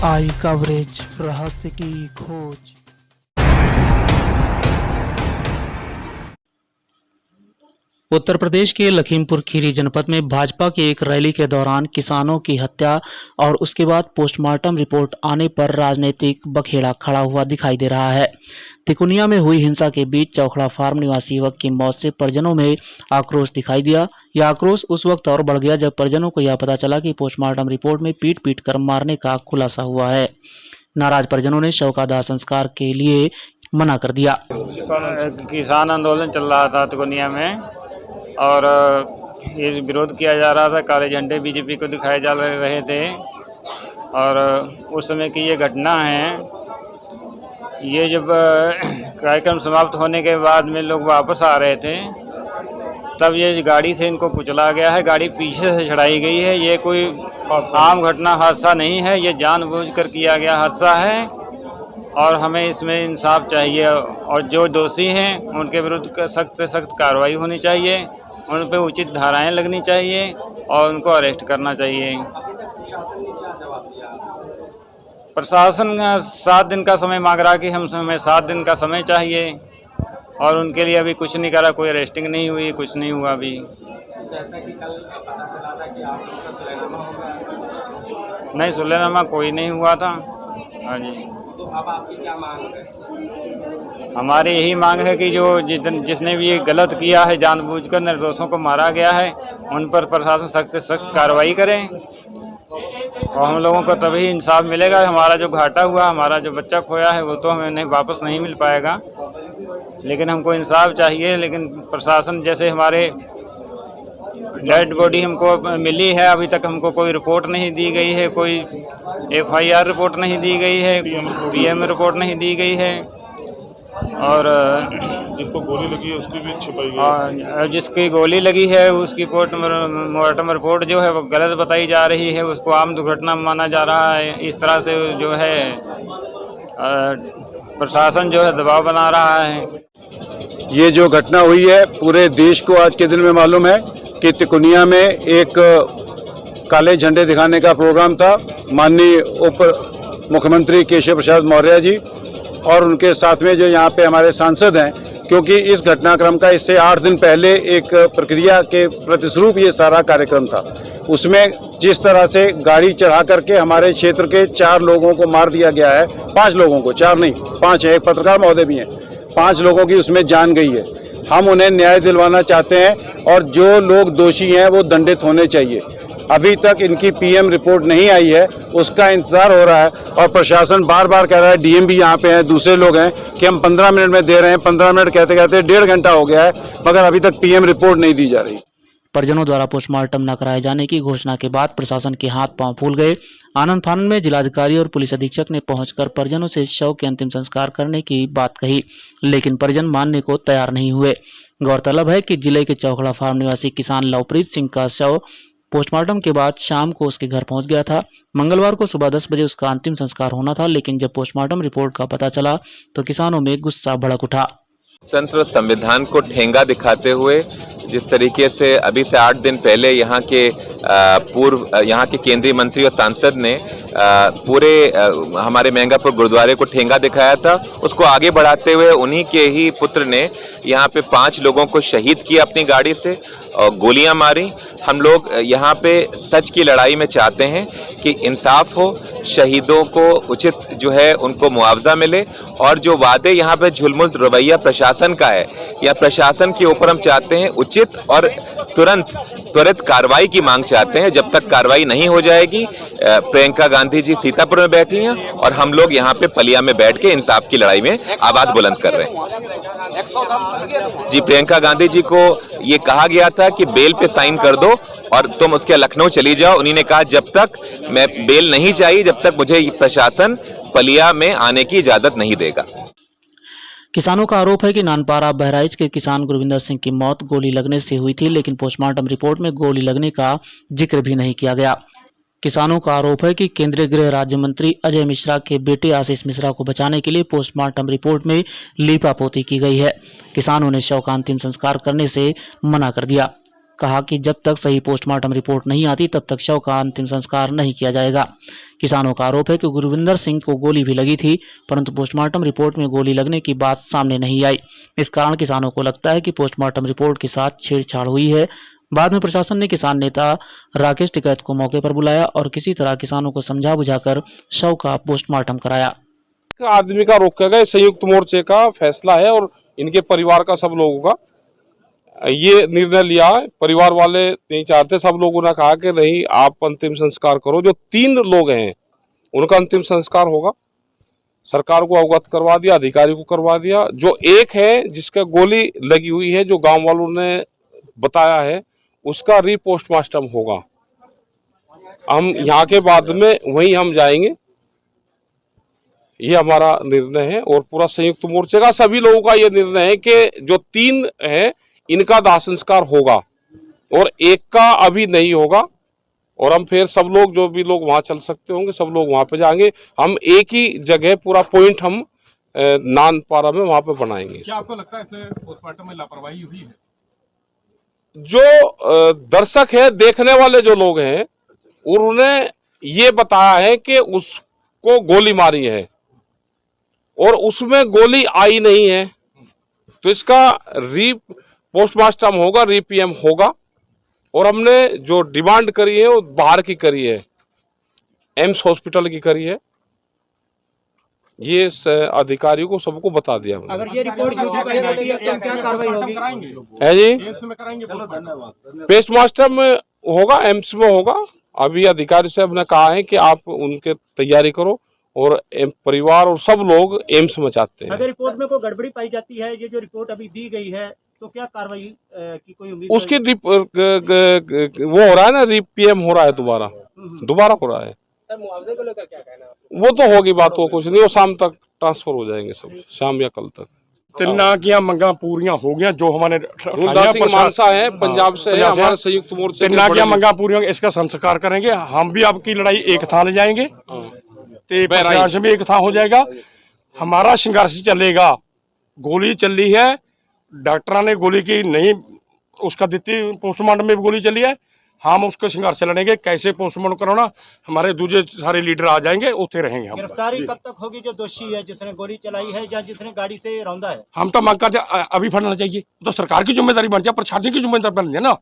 आई coverage, रहस्य की खोज। उत्तर प्रदेश के लखीमपुर खीरी जनपद में भाजपा की एक रैली के दौरान किसानों की हत्या और उसके बाद पोस्टमार्टम रिपोर्ट आने पर राजनीतिक बखेड़ा खड़ा हुआ दिखाई दे रहा है। तिकोनिया में हुई हिंसा के बीच चौखड़ा फार्म निवासी युवक की मौत से परिजनों में आक्रोश दिखाई दिया। यह आक्रोश उस वक्त और बढ़ गया जब परिजनों को यह पता चला कि पोस्टमार्टम रिपोर्ट में पीट पीट कर मारने का खुलासा हुआ है। नाराज परिजनों ने शव का दाह संस्कार के लिए मना कर दिया। किसान आंदोलन चल रहा था तिकोनिया में और ये विरोध किया जा रहा था। काले झंडे बीजेपी को दिखाए जा रहे थे और उस समय की ये घटना है। ये जब कार्यक्रम समाप्त होने के बाद में लोग वापस आ रहे थे तब ये गाड़ी से इनको कुचला गया है। गाड़ी पीछे से चढ़ाई गई है। ये कोई आम घटना हादसा नहीं है, ये जानबूझकर किया गया हादसा है और हमें इसमें इंसाफ चाहिए और जो दोषी हैं उनके विरुद्ध सख्त से सख्त कार्रवाई होनी चाहिए, उन पर उचित धाराएं लगनी चाहिए और उनको अरेस्ट करना चाहिए। प्रशासन 7 दिन का समय मांग रहा कि हमें 7 दिन का समय चाहिए और उनके लिए अभी कुछ नहीं करा, कोई अरेस्टिंग नहीं हुई, कुछ नहीं हुआ अभी। जैसा कि कल पता चला था कि आप लोगों का सुलहनामा हो गया। नहीं, सुलहनामा कोई नहीं हुआ था। हाँ जी। तो अब आपकी क्या मांग है? हमारी यही मांग है कि जो जिसने भी ये गलत किया है, जानबूझकर निर्दोषों को मारा गया है, उन पर प्रशासन सख्त से सख्त कार्रवाई करे और हम लोगों को तभी इंसाफ मिलेगा। हमारा जो घाटा हुआ, हमारा जो बच्चा खोया है वो तो हमें वापस नहीं मिल पाएगा, लेकिन हमको इंसाफ चाहिए। लेकिन प्रशासन जैसे हमारे डेड बॉडी हमको मिली है, अभी तक हमको कोई रिपोर्ट नहीं दी गई है, कोई FIR रिपोर्ट नहीं दी गई है, PM रिपोर्ट नहीं दी गई है और जिसको गोली लगी है उसकी भी छिपाई गई है। और जिसकी गोली लगी है उसकी पोस्टमार्टम रिपोर्ट जो है वो गलत बताई जा रही है, उसको आम दुर्घटना माना जा रहा है। इस तरह से जो है प्रशासन जो है दबाव बना रहा है। ये जो घटना हुई है पूरे देश को आज के दिन में मालूम है कि तिकोनिया में एक काले झंडे दिखाने का प्रोग्राम था। माननीय उप मुख्यमंत्री केशव प्रसाद मौर्य जी और उनके साथ में जो यहाँ पे हमारे सांसद हैं, क्योंकि इस घटनाक्रम का इससे 8 दिन पहले एक प्रक्रिया के प्रतिस्वरूप ये सारा कार्यक्रम था। उसमें जिस तरह से गाड़ी चढ़ा करके हमारे क्षेत्र के 4 लोगों को मार दिया गया है, 5 लोगों को, 4 नहीं 5 है, एक पत्रकार महोदय भी हैं, 5 लोगों की उसमें जान गई है। हम उन्हें न्याय दिलवाना चाहते हैं और जो लोग दोषी हैं वो दंडित होने चाहिए। अभी तक इनकी PM रिपोर्ट नहीं आई है, उसका इंतजार हो रहा है और प्रशासन बार बार कह रहा है, DM भी यहाँ पे हैं, दूसरे लोग हैं कि हम 15 मिनट में दे रहे हैं। 15 मिनट कहते कहते 1.5 घंटा हो गया है मगर अभी तक PM रिपोर्ट नहीं दी जा रही। परिजनों द्वारा पोस्टमार्टम न कराए जाने की घोषणा के बाद प्रशासन के हाथ पांव फूल गए। आनंद फानन में जिलाधिकारी और पुलिस अधीक्षक ने पहुंचकर परिजनों से शव के अंतिम संस्कार करने की बात कही, लेकिन परिजन मानने को तैयार नहीं हुए। गौरतलब है कि जिले के चौखड़ा फार्म निवासी किसान लवप्रीत सिंह का शव पोस्टमार्टम के बाद शाम को उसके घर पहुंच गया था। मंगलवार को सुबह 10 बजे उसका अंतिम संस्कार होना था, लेकिन जब पोस्टमार्टम रिपोर्ट का पता चला तो किसानों में गुस्सा भड़क उठा। तंत्र संविधान को ठेंगा दिखाते हुए जिस तरीके से अभी से 8 दिन पहले यहाँ के केंद्रीय मंत्री और सांसद ने पूरे हमारे महंगापुर गुरुद्वारे को ठेंगा दिखाया था, उसको आगे बढ़ाते हुए उन्हीं के ही पुत्र ने यहाँ पे 5 लोगों को शहीद किया अपनी गाड़ी से और गोलियां मारी। हम लोग यहाँ पे सच की लड़ाई में चाहते हैं कि इंसाफ हो, शहीदों को उचित जो है उनको मुआवजा मिले और जो वादे यहाँ पे झुलमुल रवैया प्रशासन का है या प्रशासन के ऊपर हम चाहते हैं उचित और त्वरित कार्रवाई की मांग चाहते हैं। जब तक कार्रवाई नहीं हो जाएगी, प्रियंका गांधी जी सीतापुर में बैठी हैं और हम लोग यहाँ पे पलिया में बैठ के इंसाफ की लड़ाई में आवाज बुलंद कर रहे हैं। जी, प्रियंका गांधी जी को ये कहा गया था कि बेल पे साइन कर दो और तुम उसके लखनऊ चली जाओ। उन्हीं ने कहा जब तक मैं बेल नहीं चाहिए, जब तक मुझे प्रशासन पलिया में आने की इजाजत नहीं देगा। किसानों का आरोप है कि नानपारा बहराइच के किसान गुरविंदर सिंह की मौत गोली लगने से हुई थी, लेकिन पोस्टमार्टम रिपोर्ट में गोली लगने का जिक्र भी नहीं किया गया। किसानों का आरोप है कि केंद्रीय गृह राज्य मंत्री अजय मिश्रा के बेटे आशीष मिश्रा को बचाने के लिए पोस्टमार्टम रिपोर्ट में लीपापोती की गई है। किसानों ने शव का अंतिम संस्कार करने से मना कर दिया। कहा कि जब तक सही पोस्टमार्टम रिपोर्ट नहीं आती तब तक शव का अंतिम संस्कार नहीं किया जाएगा। किसानों का आरोप है कि गुरविंदर सिंह को गोली भी लगी थी, परंतु पोस्टमार्टम रिपोर्ट में गोली लगने की बात सामने नहीं आई। इस कारण किसानों को लगता है कि पोस्टमार्टम रिपोर्ट के साथ छेड़छाड़ हुई है। बाद में प्रशासन ने किसान नेता राकेश टिकैत को मौके पर बुलाया और किसी तरह किसानों को समझा बुझाकर शव का पोस्टमार्टम कराया। आदमी का रोका गया, संयुक्त मोर्चे का फैसला है और इनके परिवार का, सब लोगों का ये निर्णय लिया है। परिवार वाले नहीं चाहते, सब लोगों ने कहा कि नहीं आप अंतिम संस्कार करो। जो 3 लोग हैं उनका अंतिम संस्कार होगा, सरकार को अवगत करवा दिया, अधिकारी को करवा दिया। जो एक है जिसका गोली लगी हुई है, जो गांव वालों ने बताया है, उसका रीपोस्टमार्टम होगा। हम यहाँ के बाद में वहीं हम जाएंगे, ये हमारा निर्णय है। और पूरा संयुक्त मोर्चे का, सभी लोगों का ये निर्णय है कि जो 3 है इनका दाह संस्कार होगा और एक का अभी नहीं होगा। और हम फिर सब लोग, जो भी लोग वहां चल सकते होंगे, सब लोग वहां पे जाएंगे। हम एक ही जगह पूरा पॉइंट हम नानपारा में वहां पे बनाएंगे। क्या आपको लगता है इसमें पोस्टमार्टम में लापरवाही हुई है? जो दर्शक है, देखने वाले जो लोग हैं, उन्होंने ये बताया है कि उसको गोली मारी है और उसमें गोली आई नहीं है, तो इसका पोस्टमार्टम होगा, रीपीएम होगा। और हमने जो डिमांड करी है वो बाहर की करी है, एम्स हॉस्पिटल की करी है। ये अधिकारियों को सबको बता दिया। अगर ये रिपोर्ट झूठी पाई जाती है तो क्या कार्रवाई होगी? है जी, एम्स में कराएंगे पोस्टमार्टम? पोस्टमार्टम होगा, एम्स में होगा। अभी अधिकारी साहब ने कहा है कि आप उनके तैयारी करो और परिवार और सब लोग एम्स में चाहते हैं। अगर रिपोर्ट में कोई गड़बड़ी पाई जाती है, ये जो रिपोर्ट अभी दी गई है, तो क्या कार्रवाई की कोई उम्मीद? उसकी वो हो रहा है ना, रीपीएम हो रहा है, दोबारा हो रहा है। सर, मुआवजे को लेकर क्या कहना है? वो तो होगी बात, वो कुछ नहीं, वो शाम तक ट्रांसफर हो जाएंगे सब, शाम या कल तक। तिन्ना की मंगा पूरियां हो गई जो हमारे गुरदास सिंह मानसा है, पंजाब से है, हमारे संयुक्त मोर्चे। तिन्ना की मंगा पूरियां, इसका संस्कार करेंगे। हम भी आपकी लड़ाई एक था ले जाएंगे, तो प्रशासन भी एक था हो जाएगा। हमारा संघर्ष चलेगा। गोली चली है, डॉक्टर ने गोली की नहीं उसका दी, पोस्टमार्टम में भी गोली चली है। हम उसके संघर्ष लड़ेंगे, कैसे पोस्टमार्टम कराना। हमारे दूसरे सारे लीडर आ जाएंगे, उठे रहेंगे हम। गिरफ्तारी कब तक होगी जो दोषी है, जिसने गोली चलाई है या जिसने गाड़ी से रौंदा है? हम तो मांग करते अभी फड़ना चाहिए, तो सरकार की जिम्मेदारी बन जाए, प्रशासन की जिम्मेदारी बन जाए ना।